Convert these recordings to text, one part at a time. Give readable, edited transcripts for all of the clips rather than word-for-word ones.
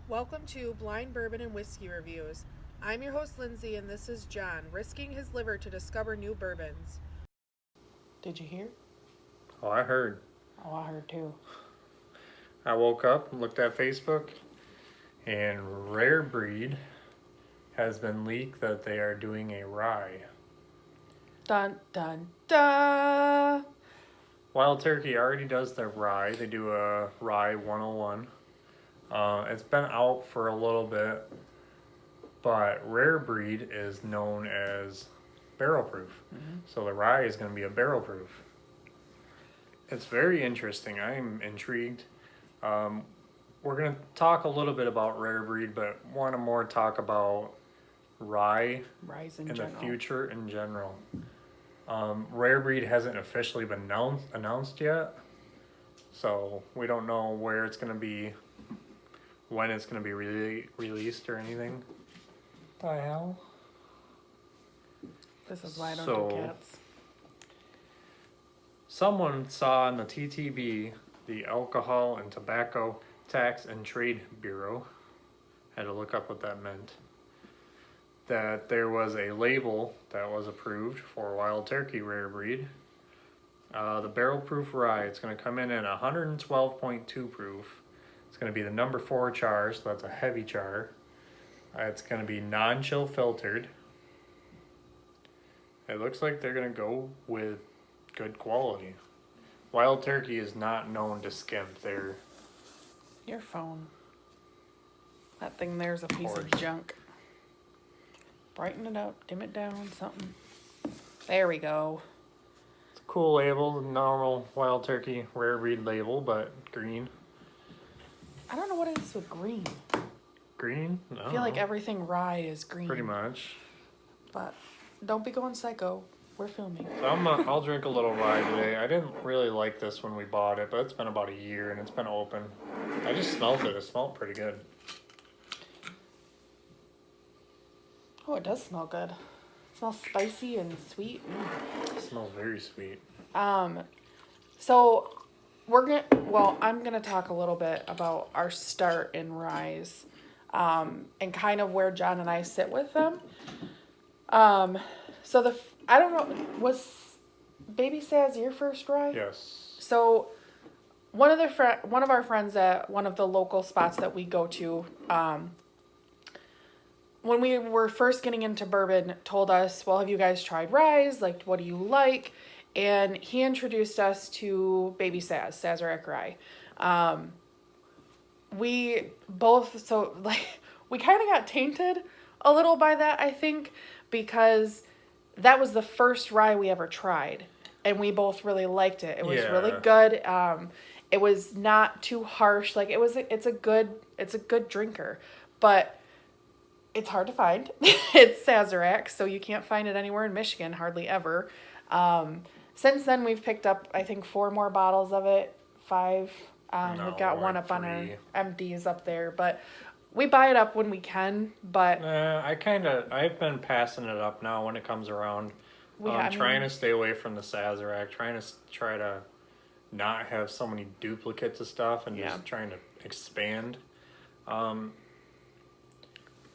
Welcome to Blind Bourbon and Whiskey Reviews. I'm your host, Lindsay, and this is John, risking his liver to discover new bourbons. Did you hear? Oh, I heard. Oh, I heard too. I woke up and looked at Facebook, and Rare Breed has been leaked that they are doing a rye. Dun, dun, dun! Wild Turkey already does their rye. They do a rye 101. It's been out for a little bit, but Rare Breed is known as barrel proof. Mm-hmm. So the rye is going to be a barrel proof. It's very interesting. I'm intrigued. We're going to talk a little bit about Rare Breed, but want to more talk about rye in the general. future in general. Rare Breed hasn't officially been announced yet, so we don't know where it's going to be, when it's going to be released or anything. The hell? This is why I don't do cats. Someone saw on the TTB, the Alcohol and Tobacco Tax and Trade Bureau, had to look up what that meant, that there was a label that was approved for Wild Turkey Rare Breed. The barrel proof rye, it's going to come in at 112.2 proof. It's going to be the number 4 char, so that's a heavy char. It's going to be non-chill filtered. It looks like they're going to go with good quality. Wild Turkey is not known to skimp. They're Your phone. That thing there's a piece of junk. Brighten it up, dim it down, something. There we go. It's a cool label, the normal Wild Turkey Rare Breed label, but green. I don't know what it is with green. Green? I feel like everything rye is green. Pretty much. But don't be going psycho. We're filming. So I'll drink a little rye today. I didn't really like this when we bought it, but it's been about a year and it's been open. I just smelled it. It smelled pretty good. Oh, it does smell good. It smells spicy and sweet. It smells very sweet. So I'm gonna talk a little bit about our start in ryes, and kind of where John and I sit with them. So I don't know, was Baby Saz your first rye? Yes. So one of our friends at one of the local spots that we go to, when we were first getting into bourbon, told us, well, have you guys tried ryes? Like, what do you like? And he introduced us to Baby Saz, Sazerac Rye. We kind of got tainted a little by that, I think, because that was the first rye we ever tried, and we both really liked it. It was really good. It was not too harsh. Like it's a good drinker, but it's hard to find. It's Sazerac, so you can't find it anywhere in Michigan, hardly ever. Since then, we've picked up, I think, 4 more bottles of it. 5. We've got one up 3. On our MDs up there, but we buy it up when we can. But I've been passing it up now when it comes around. Trying to stay away from the Sazerac, trying to not have so many duplicates of stuff, and just trying to expand.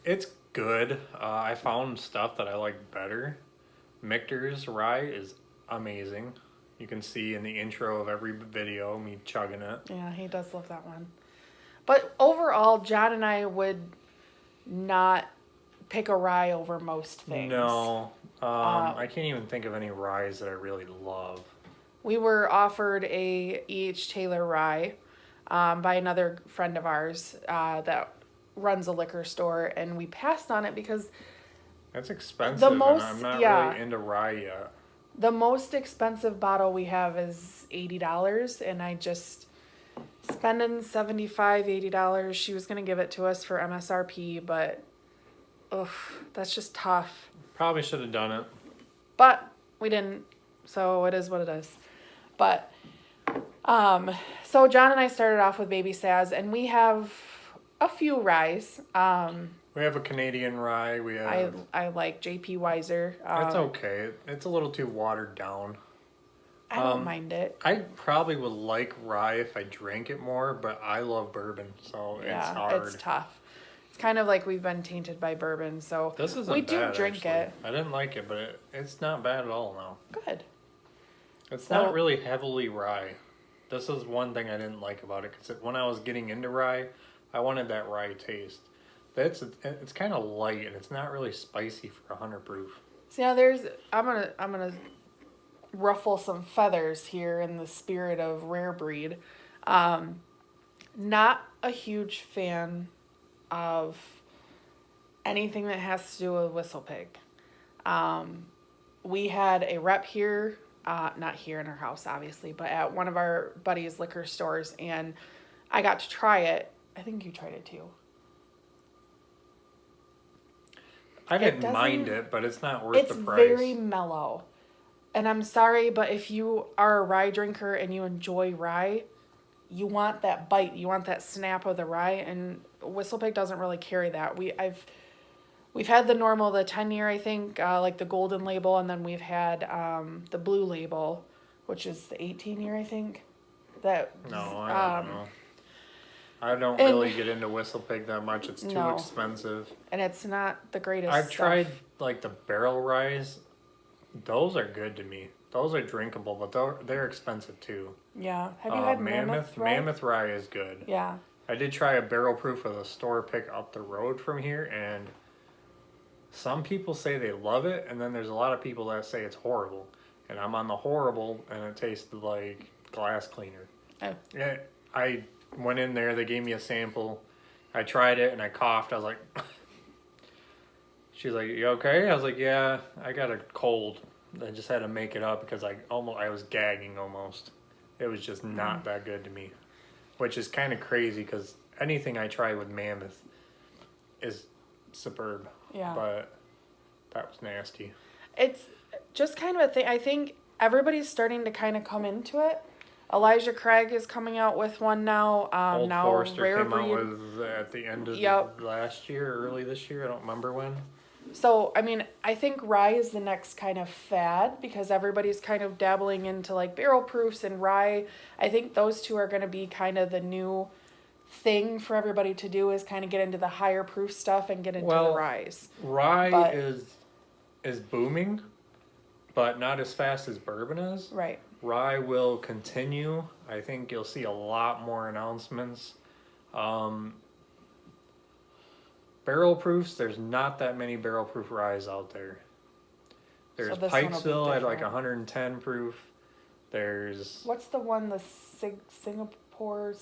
It's good. I found stuff that I like better. Michter's rye is amazing. You can see in the intro of every video me chugging it. Yeah, he does love that one. But overall, John and I would not pick a rye over most things. No. I can't even think of any ryes that I really love. We were offered a E.H. Taylor rye by another friend of ours that runs a liquor store, and we passed on it because that's expensive, and I'm not really into rye yet. The most expensive bottle we have is $80, and I just spending $75, $80. She was going to give it to us for MSRP, but that's just tough. Probably should have done it. But we didn't, so it is what it is. But, so John and I started off with Baby Saz, and we have a few ryes. We have a Canadian rye. We have. I like J.P. Wiser. It's okay. It's a little too watered down. I don't mind it. I probably would like rye if I drank it more, but I love bourbon, so it's Yeah, hard. it's tough. It's kind of like we've been tainted by bourbon, so This isn't we do bad, drink actually. it. I didn't like it, but it's not bad at all now. Good. It's not really heavily rye. This is one thing I didn't like about it, because when I was getting into rye, I wanted that rye taste. But it's kind of light, and it's not really spicy for 100 proof. So now I'm gonna ruffle some feathers here in the spirit of rare breed. Not a huge fan of anything that has to do with Whistle Pig. We had a rep here, not here in our house, obviously, but at one of our buddies' liquor stores, and I got to try it. I think you tried it too. I didn't mind it, but it's not worth the price. It's very mellow. And I'm sorry, but if you are a rye drinker and you enjoy rye, you want that bite, you want that snap of the rye, and Whistle Pig doesn't really carry that. We've had the normal, the 10-year, I think, like the golden label, and then we've had the blue label, which is the 18-year, I think. No, I don't know. I don't really get into Whistle Pig that much. It's too expensive. And it's not the greatest I've stuff. tried, like, the barrel ryes. Those are good to me. Those are drinkable, but they're expensive, too. Yeah. Have you had Mammoth rye? Mammoth rye is good. Yeah. I did try a barrel proof of the store pick up the road from here, and some people say they love it, and then there's a lot of people that say it's horrible. And I'm on the horrible, and it tasted like glass cleaner. Oh. Yeah, I went in there, they gave me a sample. I tried it, and I coughed. I was like... She's like, you okay? I was like, yeah, I got a cold. I just had to make it up because I was gagging almost. It was just not that good to me. Which is kind of crazy because anything I try with Mammoth is superb. Yeah. But that was nasty. It's just kind of a thing. I think everybody's starting to kind of come into it. Elijah Craig is coming out with one now. Old now Forester Rare came Breed. out with at the end of last year, early this year. I don't remember when. So, I mean, I think rye is the next kind of fad because everybody's kind of dabbling into like barrel proofs and rye. I think those two are going to be kind of the new thing for everybody to do is kind of get into the higher proof stuff and get into the ryes. Rye is booming, but not as fast as bourbon is. Right. Rye will continue. I think you'll see a lot more announcements. Barrel proofs, there's not that many barrel proof ryes out there. There's Pikesville at like 110 proof. There's... What's the one, the Singapore...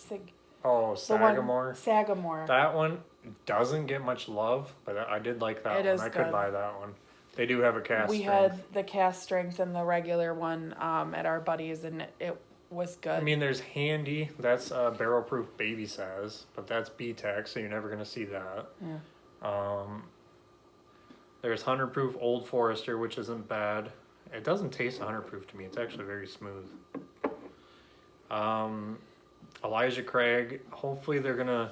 Sagamore. Sagamore. That one doesn't get much love, but I did like that one. I could buy that one. They do have a cast strength. We had the cast strength and the regular one at our buddies, and it was good. I mean, there's Handy. That's barrel proof baby size, but that's BTEC, so you're never going to see that. Yeah. There's 100 proof Old Forester, which isn't bad. It doesn't taste 100 proof to me. It's actually very smooth. Elijah Craig. Hopefully they're going to...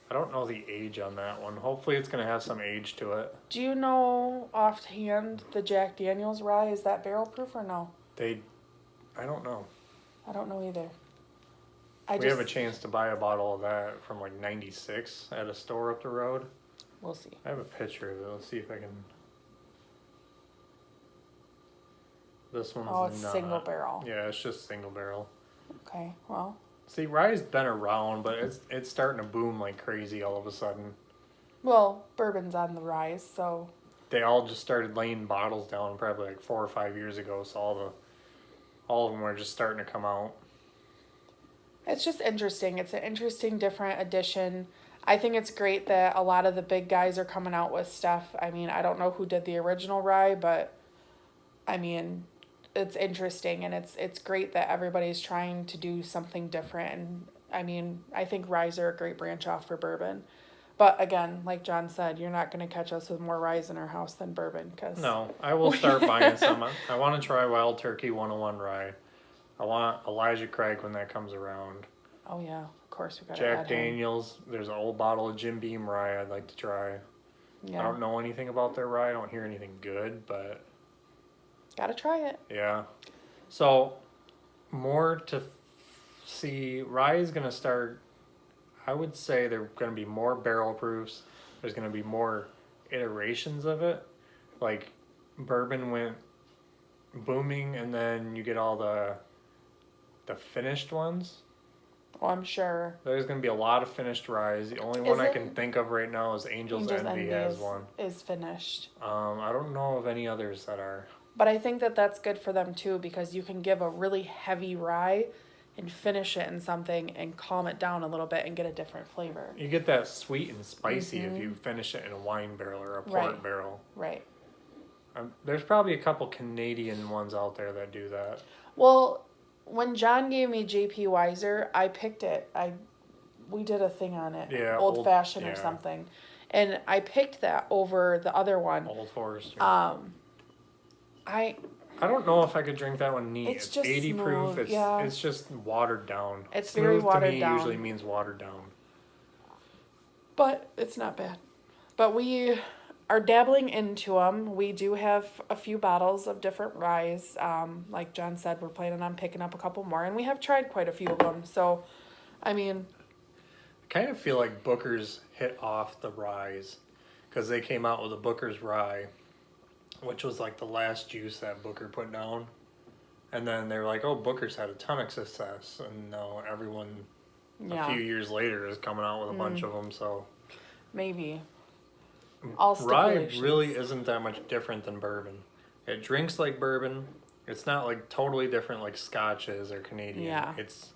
I don't know the age on that one. Hopefully it's going to have some age to it. Do you know offhand the Jack Daniels rye? Is that barrel proof or no? I don't know. I don't know either. We have a chance to buy a bottle of that from like 96 at a store up the road. We'll see. I have a picture of it. Let's see if I can... This one's not. It's single barrel. Yeah, it's just single barrel. Okay, well... See, rye's been around, but it's starting to boom like crazy all of a sudden. Well, bourbon's on the rise, so... They all just started laying bottles down probably like 4 or 5 years ago, so all of them are just starting to come out. It's just interesting. It's an interesting, different addition. I think it's great that a lot of the big guys are coming out with stuff. I mean, I don't know who did the original rye, but I mean... It's interesting, and it's great that everybody's trying to do something different. And I mean, I think ryes are a great branch off for bourbon. But again, like John said, you're not going to catch us with more ryes in our house than bourbon. No, I will start buying some. I want to try Wild Turkey 101 rye. I want Elijah Craig when that comes around. Oh, yeah. Of course, we got to Jack Daniels. There's an old bottle of Jim Beam rye I'd like to try. Yeah. I don't know anything about their rye. I don't hear anything good, but... Gotta try it. Yeah. So, more to see. Rye is going to start, I would say there are going to be more barrel proofs. There's going to be more iterations of it. Like bourbon went booming, and then you get all the finished ones. Well, I'm sure. There's going to be a lot of finished ryes. The only one I can think of right now is Angel's Envy has one. Is finished. I don't know of any others that are. But I think that that's good for them too, because you can give a really heavy rye and finish it in something and calm it down a little bit and get a different flavor. You get that sweet and spicy if you finish it in a wine barrel or a port barrel. Right. There's probably a couple Canadian ones out there that do that. Well, when John gave me JP Weiser, I picked it. We did a thing on it. Yeah. Old Fashioned or something. And I picked that over the other one. Old Forester. I don't know if I could drink that one neat. It's just 80 smooth, proof. It's just watered down. It's smooth very watered to me down. Usually means watered down. But it's not bad. But we are dabbling into them. We do have a few bottles of different ryes. Like John said, we're planning on picking up a couple more. And we have tried quite a few of them. So, I mean... I kind of feel like Booker's hit off the ryes. Because they came out with a Booker's Rye, which was like the last juice that Booker put down. And then they were like, oh, Booker's had a ton of success. And now everyone, a few years later, is coming out with a bunch of them. So maybe. Rye really isn't that much different than bourbon. It drinks like bourbon. It's not like totally different like Scotch is or Canadian. Yeah. It's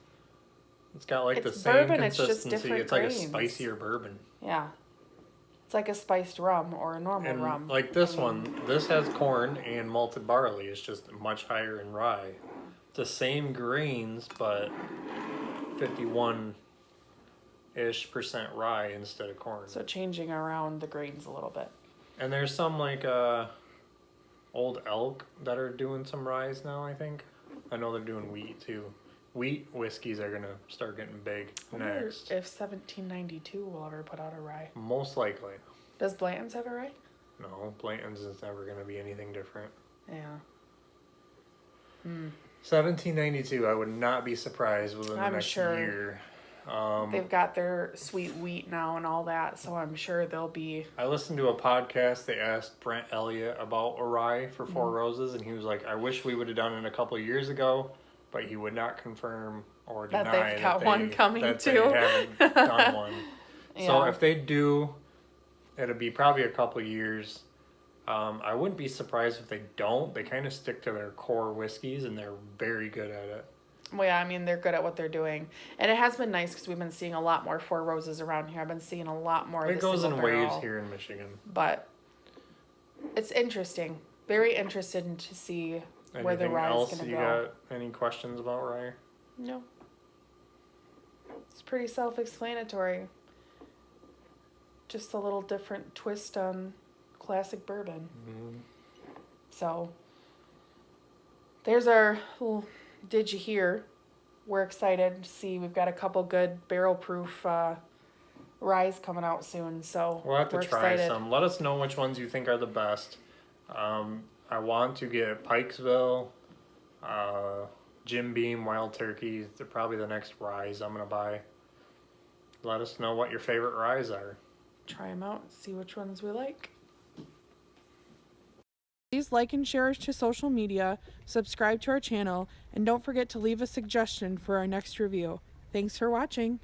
got like the same bourbon, consistency. it's just different It's like a grains. spicier bourbon. Yeah. It's like a spiced rum or a normal rum. Like this one, this has corn and malted barley. It's just much higher in rye. It's the same grains, but 51-ish% rye instead of corn. So changing around the grains a little bit. And there's some like Old Elk that are doing some ryes now, I think. I know they're doing wheat too. Wheat whiskeys are going to start getting big next. If 1792 will ever put out a rye. Most likely. Does Blanton's have a rye? No, Blanton's is never going to be anything different. Yeah. 1792, I would not be surprised within the next year. They've got their sweet wheat now and all that, so I'm sure they'll be... I listened to a podcast. They asked Brent Elliott about a rye for Four Roses, and he was like, I wish we would have done it a couple of years ago, but he would not confirm or deny that they've got one coming that too. They haven't done one. Yeah. So if they do, it'll be probably a couple of years. I wouldn't be surprised if they don't. They kind of stick to their core whiskeys, and they're very good at it. Well, yeah, I mean, they're good at what they're doing. And it has been nice because we've been seeing a lot more Four Roses around here. I've been seeing a lot more of It goes in waves here in Michigan. But it's interesting. Very interested to see where the rye is going to go. You got any questions about rye? No. It's pretty self-explanatory. Just a little different twist on classic bourbon. Mm-hmm. So, there's our little Did You Hear? We're excited to see. We've got a couple good barrel-proof ryes coming out soon. So we'll have to try excited. some. Let us know which ones you think are the best. I want to get Pikesville, Jim Beam, Wild Turkey. They're probably the next ryes I'm going to buy. Let us know what your favorite ryes are. Try them out, see which ones we like. Please like and share us to social media, subscribe to our channel, and don't forget to leave a suggestion for our next review. Thanks for watching.